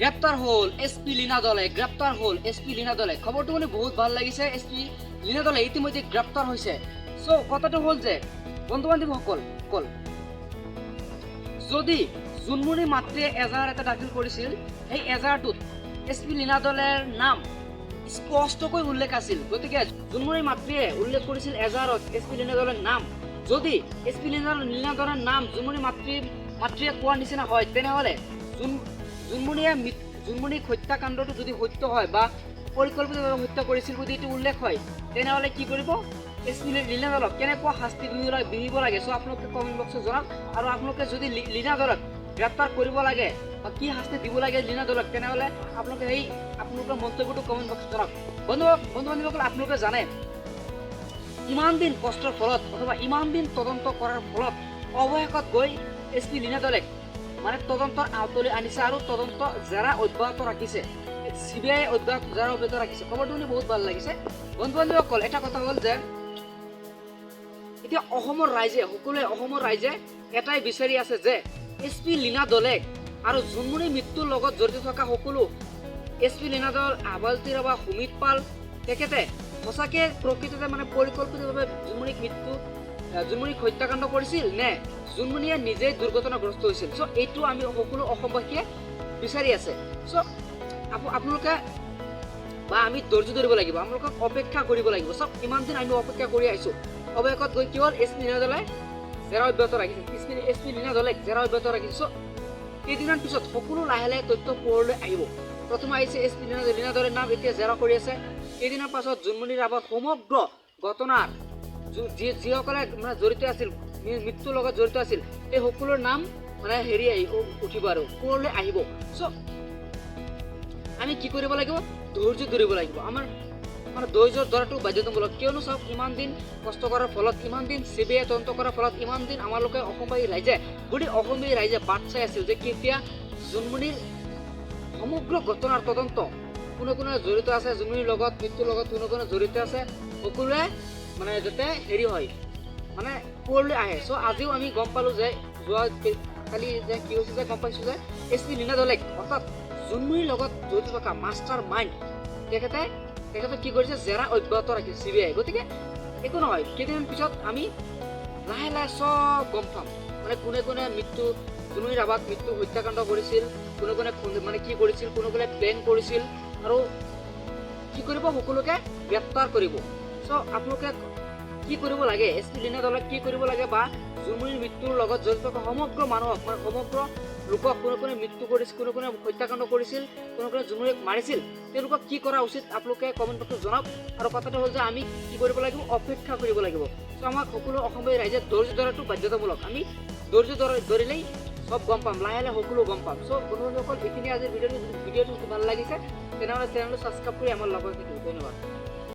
গ্ৰেপ্তাৰ হ'ল এছপি লীনা দলে, গ্ৰেপ্তাৰ হ'ল এছপি লীনা দলে। খবৰটো মানে বহুত ভাল লাগিছে। এছপি লীনা দলে ইতিমধ্যে গ্ৰেপ্তাৰ হৈছে। চ' কথাটো হ'ল যে বন্ধু বান্ধৱীসকল, যদি জোনমণি মাতৃয়ে এজাহাৰ এটা দাখিল কৰিছিল, সেই এজাহাৰটোত এছপি লীনা দলেৰ নাম স্পষ্টকৈ উল্লেখ আছিল। গতিকে জোনমণি মাতৃয়ে উল্লেখ কৰিছিল এজাহাৰত এছপি লীনা দলেৰ নাম। যদি এছপি লীনা দলেৰ নাম জোনমণি মাতৃয়ে কোৱাৰ নিচিনা হয়, তেনেহ'লে জোনমণিক হত্যাকাণ্ডটো যদি সত্য হয় বা পৰিকল্পিতভাৱে হত্যা কৰিছিল যদি এইটো উল্লেখ হয়, তেনেহ'লে কি কৰিব? এছপি লীনা দলক কেনেকুৱা শাস্তি বিহিব লাগে। চ' আপোনালোকে কমেণ্ট বক্সত জনাওক। আৰু আপোনালোকে যদি লীনা দলক গ্ৰেপ্তাৰ কৰিব লাগে বা কি শাস্তি দিব লাগে লীনা দলক, তেনেহ'লে আপোনালোকে আপোনালোকৰ মন্তব্যটো কমেণ্ট বক্সত জনাওক। বন্ধু বান্ধৱীসকল, আপোনালোকে জানে ইমান দিন কষ্টৰ ফলত অথবা ইমান দিন তদন্ত কৰাৰ ফলত অৱশেষত গৈ এছপি লীনা দলেক মানে তদন্তৰ আওতলৈ আনিছে আৰু তদন্ত জেৰা অব্যাহত ৰাখিছে। CBI জেৰা অব্যাহত ৰাখিছে। খবৰটো শুনি বহুত ভাল লাগিছে। বন্ধু বান্ধৱীসকল, এটা কথা হ'ল যে এতিয়া সকলোৱে ৰাইজে এটাই বিচাৰি আছে যে এছপি লীনা দলেক আৰু জোনমণিৰ মৃত্যুৰ লগত জড়িত থকা সকলো এছপি লীনা দল, আবালতিৰা বা সুমিত পাল, তেখেতে সঁচাকে প্ৰকৃততে মানে পৰিকল্পিতভাৱে জোনমণিক হত্যাকাণ্ড কৰিছিল নে জোনমণিয়ে নিজেই দুৰ্ঘটনাগ্ৰস্ত হৈছিল। চ' এইটো আমি সকলো অসমবাসীয়ে বিচাৰি আছে। চ' আপোনালোকে বা আমি ধৈৰ্য ধৰিব লাগিব, আপোনালোকক অপেক্ষা কৰিব লাগিব। চব ইমান দিন আমি অপেক্ষা কৰি আহিছোঁ। অৱশেষত গৈ কি হ'ল? এছপি লীনা দলে জেৰা অব্যাহত ৰাখিছে। এছপি লীনা দলেক জেৰা অব্যাহত ৰাখিছে। চ' কেইদিনমান পিছত সকলো লাহে লাহে তথ্য পোহৰলৈ আহিব। প্ৰথমে আহিছে এছপি লীনা দলেৰ নাম, এতিয়া জেৰা কৰি আছে। কেইদিনৰ পাছত জোনমণিৰ আবাৰ সমগ্ৰ ঘটনাৰ যিসকলে মানে জড়িত আছিল, মৃত্যুৰ লগত জড়িত আছিল, এই সকলোৰ নাম মানে উঠিব আৰু পোহৰলৈ আহিব। চ' আমি কি কৰিব লাগিব? ধৈৰ্য ধৰিব লাগিব। আমাৰ মানে ধৈৰ্য ধৰাটো বাধ্যতামূলক। কিয়নো চাওক, ইমান দিন কষ্ট কৰাৰ ফলত, ইমান দিন CBI তদন্ত কৰাৰ ফলত, ইমান দিন আমালোকে অসমবাসী ৰাইজে বাট চাই আছিল যে কেতিয়া জোনমণিৰ সমগ্ৰ ঘটনাৰ তদন্ত কোনে জড়িত আছে, জোনমণিৰ লগত মৃত্যুৰ লগত কোনে জড়িত আছে, সকলোৱে মানে যাতে হয় মানে পোহৰলৈ আহে। চ' আজিও আমি গম পালোঁ যে কালি যে কি হৈছে যে গম পাইছোঁ যে এছপি লীনা দলেক অৰ্থাৎ জোনমণিৰ লগত জড়িত থকা মাষ্টাৰ মাইণ্ড তেখেতে কি কৰিছে? জেৰা অব্যাহত ৰাখিছে CBI। গতিকে একো নহয়, কেইদিনমান পিছত আমি লাহে লাহে চব গম পাম। মানে কোনে জোনমণিৰ আবাক মৃত্যু হত্যাকাণ্ড কৰিছিল, কোনে মানে কি কৰিছিল, কোনে প্লেন কৰিছিল আৰু কি কৰিব? সকলোকে গ্ৰেপ্তাৰ কৰিব। চ' আপোনালোকে কি কৰিব লাগে? এছপি লীনা দলক কি কৰিব লাগে বা জোনমণিৰ মৃত্যুৰ লগত জড়িত থকা সমগ্ৰ মানুহক মানে সমগ্ৰ লোকক কোনে মৃত্যু কৰিছিল, কোনে হত্যাকাণ্ড কৰিছিল, কোনে জোনমণিক মাৰিছিল, তেওঁলোকক কি কৰা উচিত আপোনালোকে কমেণ্ট বক্সত জনাওক। আৰু কথাটো হ'ল যে আমি কি কৰিব লাগিব? অপেক্ষা কৰিব লাগিব। চ' আমাক সকলো অসমবাসী ৰাইজে ধৈৰ্য ধৰাটো বাধ্যতামূলক। আমি ধৈৰ্য ধৰিলেই সব গম পাম, লাহে লাহে সকলো গম পাম। চ' বন্ধুসকল, এইখিনি আজিৰ ভিডিঅ'টো যদি ভাল লাগিছে তেনেহ'লে চেনেলটো ছাবস্ক্ৰাইব কৰি আমাৰ লগত থাকিব। ধন্যবাদ।